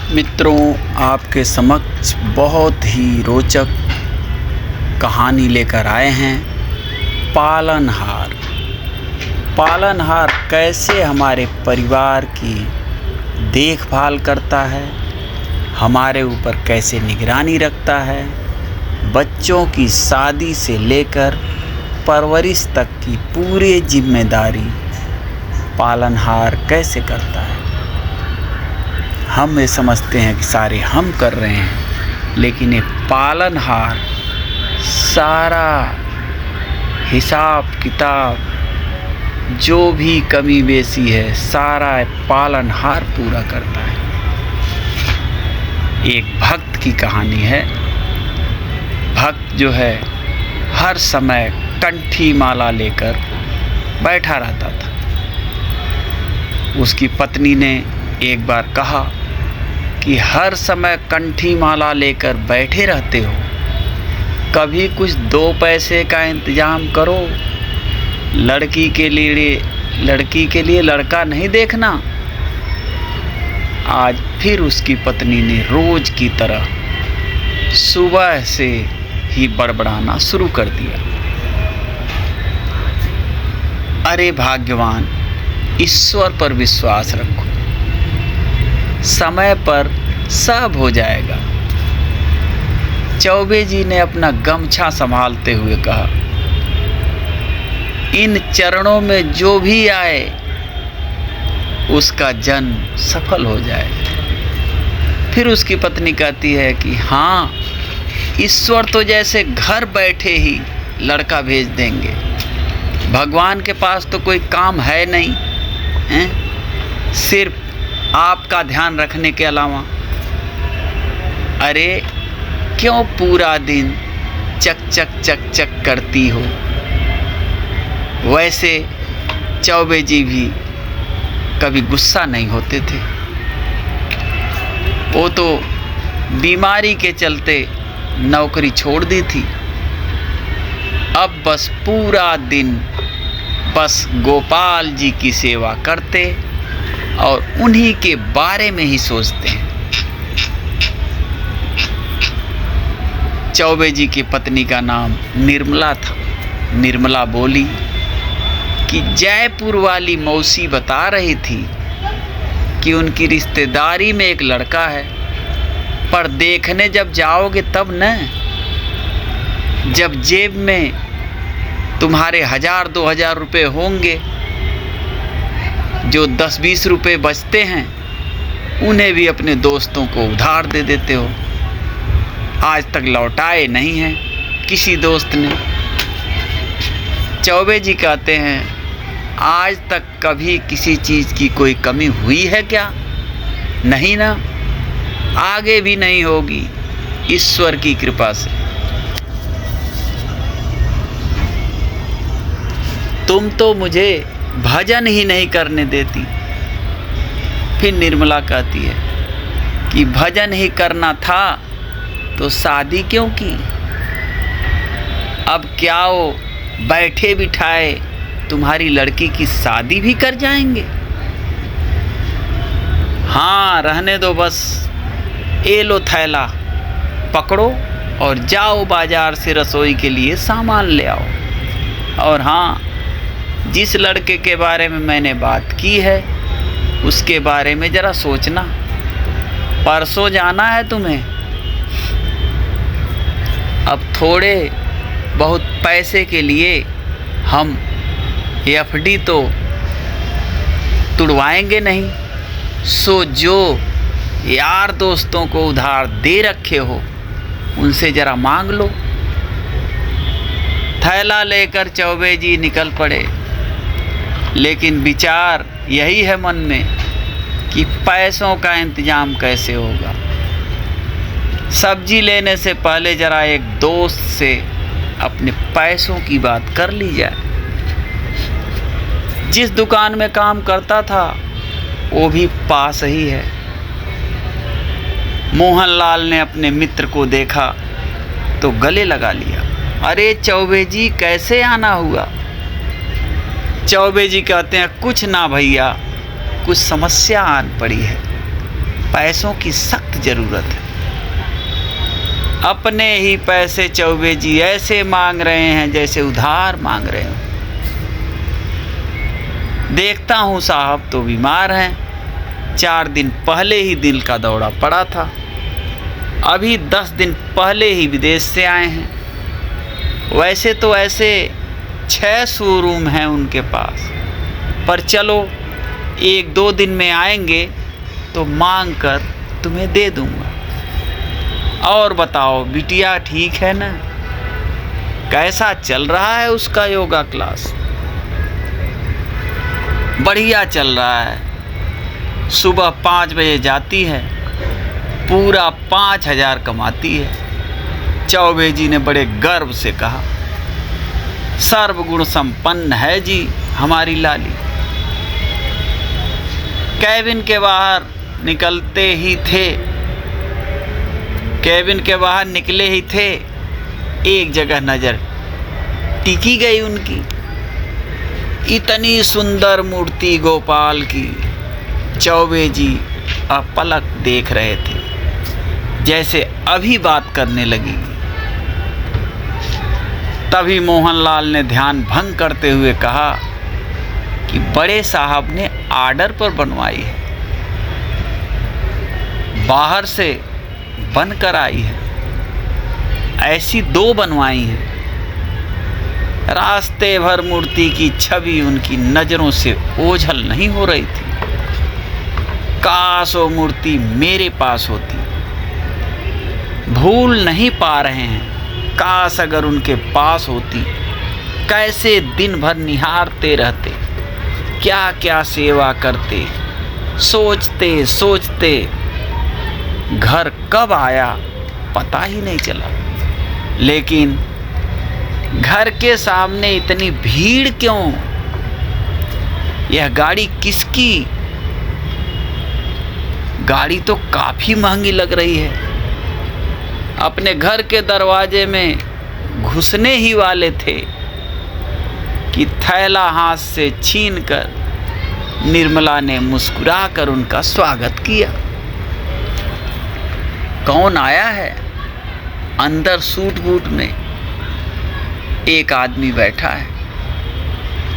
मित्रों, आपके समक्ष बहुत ही रोचक कहानी लेकर आए हैं। पालनहार। पालनहार कैसे हमारे परिवार की देखभाल करता है, हमारे ऊपर कैसे निगरानी रखता है, बच्चों की शादी से लेकर परवरिश तक की पूरी जिम्मेदारी पालनहार कैसे करता है। हम ये समझते हैं कि सारे हम कर रहे हैं, लेकिन ये पालनहार सारा हिसाब किताब जो भी कमी बेसी है सारा पालनहार पूरा करता है। एक भक्त की कहानी है। भक्त जो है हर समय कंठी माला लेकर बैठा रहता था। उसकी पत्नी ने एक बार कहा कि हर समय कंठी माला लेकर बैठे रहते हो, कभी कुछ 2 पैसे का इंतजाम करो। लड़की के लिए लड़का नहीं देखना। आज फिर उसकी पत्नी ने रोज की तरह सुबह से ही बड़बड़ाना शुरू कर दिया। अरे भाग्यवान, ईश्वर पर विश्वास रखो, समय पर सब हो जाएगा। चौबे जी ने अपना गमछा संभालते हुए कहा, इन चरणों में जो भी आए उसका जन्म सफल हो जाए। फिर उसकी पत्नी कहती है कि हाँ, ईश्वर तो जैसे घर बैठे ही लड़का भेज देंगे। भगवान के पास तो कोई काम है नहीं है, सिर्फ आपका ध्यान रखने के अलावा। अरे क्यों पूरा दिन चक चक चक चक करती हो। वैसे चौबे जी भी कभी गुस्सा नहीं होते थे। वो तो बीमारी के चलते नौकरी छोड़ दी थी। अब बस पूरा दिन बस गोपाल जी की सेवा करते और उन्हीं के बारे में ही सोचते हैं। चौबे जी की पत्नी का नाम निर्मला था। निर्मला बोली कि जयपुर वाली मौसी बता रही थी कि उनकी रिश्तेदारी में एक लड़का है, पर देखने जब जाओगे तब न, जब जेब में तुम्हारे 1000-2000 रुपये होंगे, जो 10-20 रुपये बचते हैं उन्हें भी अपने दोस्तों को उधार दे देते हो। आज तक लौटाए नहीं हैं किसी दोस्त ने। चौबे जी कहते हैं, आज तक कभी किसी चीज़ की कोई कमी हुई है क्या? नहीं ना, आगे भी नहीं होगी, ईश्वर की कृपा से। तुम तो मुझे भजन ही नहीं करने देती। फिर निर्मला कहती है कि भजन ही करना था तो शादी क्यों की। अब क्या वो बैठे बिठाए तुम्हारी लड़की की शादी भी कर जाएंगे। हाँ, रहने दो बस। ये लो थैला पकड़ो और जाओ बाजार से रसोई के लिए सामान ले आओ। और हाँ, जिस लड़के के बारे में मैंने बात की है उसके बारे में ज़रा सोचना। परसों जाना है तुम्हें। अब थोड़े बहुत पैसे के लिए हम एफडी तो तुड़वाएंगे नहीं, सो जो यार दोस्तों को उधार दे रखे हो उनसे ज़रा मांग लो। थैला लेकर चौबे जी निकल पड़े, लेकिन विचार यही है मन में कि पैसों का इंतजाम कैसे होगा। सब्जी लेने से पहले ज़रा एक दोस्त से अपने पैसों की बात कर ली जाए। जिस दुकान में काम करता था वो भी पास ही है। मोहनलाल ने अपने मित्र को देखा तो गले लगा लिया। अरे चौबे जी, कैसे आना हुआ? चौबे जी कहते हैं, कुछ ना भैया, कुछ समस्या आन पड़ी है। पैसों की सख्त जरूरत है। अपने ही पैसे चौबे जी ऐसे मांग रहे हैं जैसे उधार मांग रहे हो। देखता हूँ साहब तो बीमार हैं। 4 दिन पहले ही दिल का दौरा पड़ा था। अभी 10 दिन पहले ही विदेश से आए हैं। वैसे तो ऐसे 6 शोरूम हैं उनके पास, पर चलो 1-2 दिन में आएंगे तो मांग कर तुम्हें दे दूंगा। और बताओ बिटिया ठीक है ना? कैसा चल रहा है उसका योगा क्लास? बढ़िया चल रहा है। सुबह 5 बजे जाती है, पूरा 5,000 कमाती है। चौबे जी ने बड़े गर्व से कहा। सर्वगुण संपन्न है जी हमारी लाली। कैबिन के बाहर निकले ही थे, एक जगह नजर टिकी गई उनकी। इतनी सुंदर मूर्ति गोपाल की चौबे जी अपलक देख रहे थे, जैसे अभी बात करने लगी। तभी मोहनलाल ने ध्यान भंग करते हुए कहा कि बड़े साहब ने आर्डर पर बनवाई है, बाहर से बनकर आई है। ऐसी 2 बनवाई हैं। रास्ते भर मूर्ति की छवि उनकी नजरों से ओझल नहीं हो रही थी। काश वो मूर्ति मेरे पास होती। भूल नहीं पा रहे हैं, काश अगर उनके पास होती। कैसे दिन भर निहारते रहते, क्या क्या सेवा करते। सोचते सोचते घर कब आया पता ही नहीं चला। लेकिन घर के सामने इतनी भीड़ क्यों? यह गाड़ी किसकी? गाड़ी तो काफी महंगी लग रही है। अपने घर के दरवाजे में घुसने ही वाले थे कि थैला हाथ से छीनकर निर्मला ने मुस्कुराकर उनका स्वागत किया। कौन आया है? अंदर सूट बूट में एक आदमी बैठा है।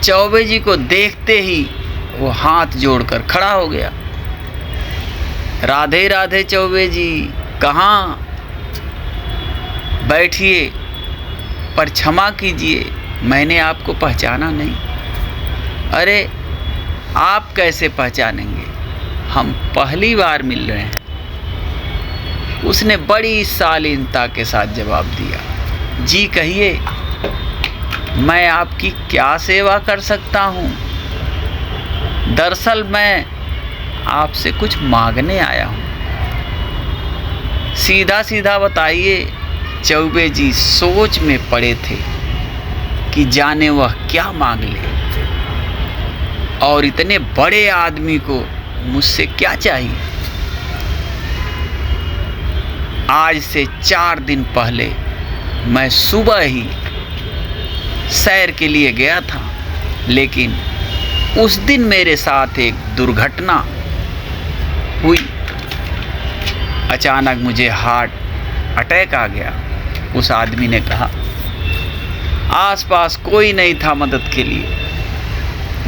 चौबे जी को देखते ही वो हाथ जोड़कर खड़ा हो गया। राधे राधे चौबे जी, कहाँ? बैठिए, पर क्षमा कीजिए मैंने आपको पहचाना नहीं। अरे आप कैसे पहचानेंगे, हम पहली बार मिल रहे हैं। उसने बड़ी शालीनता के साथ जवाब दिया। जी कहिए, मैं आपकी क्या सेवा कर सकता हूँ? दरअसल मैं आपसे कुछ मांगने आया हूँ। सीधा सीधा बताइए। चौबे जी सोच में पड़े थे कि जाने वह क्या मांग ले, और इतने बड़े आदमी को मुझसे क्या चाहिए। आज से 4 दिन पहले मैं सुबह ही सैर के लिए गया था, लेकिन उस दिन मेरे साथ एक दुर्घटना हुई। अचानक मुझे हार्ट अटैक आ गया। उस आदमी ने कहा। आसपास कोई नहीं था मदद के लिए,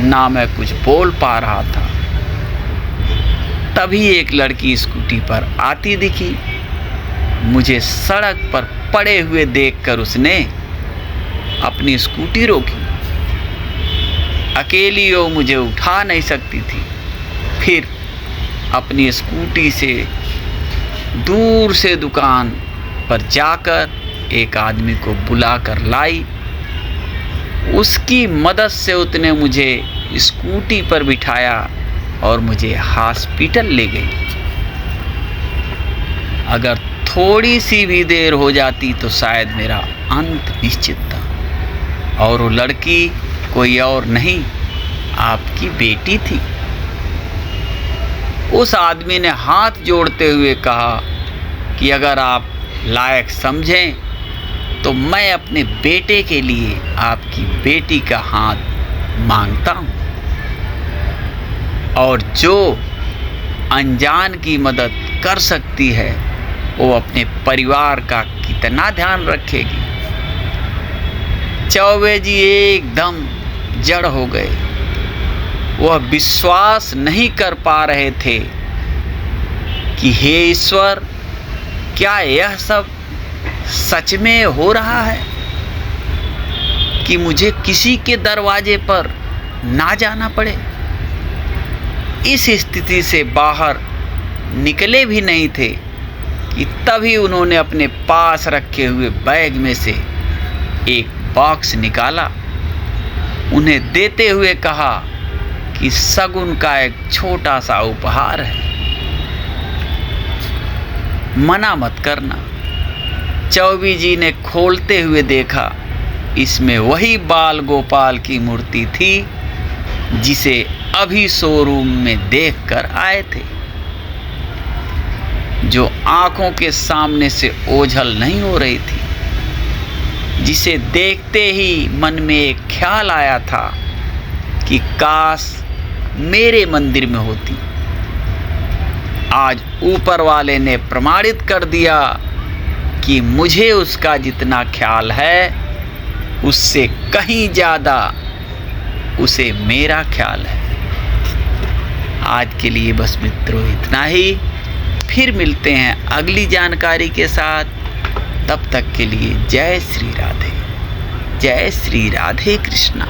ना मैं कुछ बोल पा रहा था। तभी एक लड़की स्कूटी पर आती दिखी। मुझे सड़क पर पड़े हुए देखकर उसने अपनी स्कूटी रोकी। अकेली वो मुझे उठा नहीं सकती थी। फिर अपनी स्कूटी से दूर से दुकान पर जाकर एक आदमी को बुलाकर लाई। उसकी मदद से उसने मुझे स्कूटी पर बिठाया और मुझे हॉस्पिटल ले गई। अगर थोड़ी सी भी देर हो जाती तो शायद मेरा अंत निश्चित था। और वो लड़की कोई और नहीं, आपकी बेटी थी। उस आदमी ने हाथ जोड़ते हुए कहा कि अगर आप लायक समझें तो मैं अपने बेटे के लिए आपकी बेटी का हाथ मांगता हूँ, और जो अनजान की मदद कर सकती है, वो अपने परिवार का कितना ध्यान रखेगी। चौबे जी एकदम जड़ हो गए। वह विश्वास नहीं कर पा रहे थे कि हे ईश्वर, क्या यह सब सच में हो रहा है कि मुझे किसी के दरवाजे पर ना जाना पड़े। इस स्थिति से बाहर निकले भी नहीं थे कि तभी उन्होंने अपने पास रखे हुए बैग में से एक बॉक्स निकाला, उन्हें देते हुए कहा कि शगुन का एक छोटा सा उपहार है, मना मत करना। चौबे जी ने खोलते हुए देखा, इसमें वही बाल गोपाल की मूर्ति थी जिसे अभी शोरूम में देखकर आए थे, जो आंखों के सामने से ओझल नहीं हो रही थी, जिसे देखते ही मन में एक ख्याल आया था कि काश मेरे मंदिर में होती। आज ऊपर वाले ने प्रमाणित कर दिया कि मुझे उसका जितना ख्याल है, उससे कहीं ज़्यादा उसे मेरा ख्याल है। आज के लिए बस मित्रों इतना ही। फिर मिलते हैं अगली जानकारी के साथ। तब तक के लिए जय श्री राधे, जय श्री राधे कृष्णा।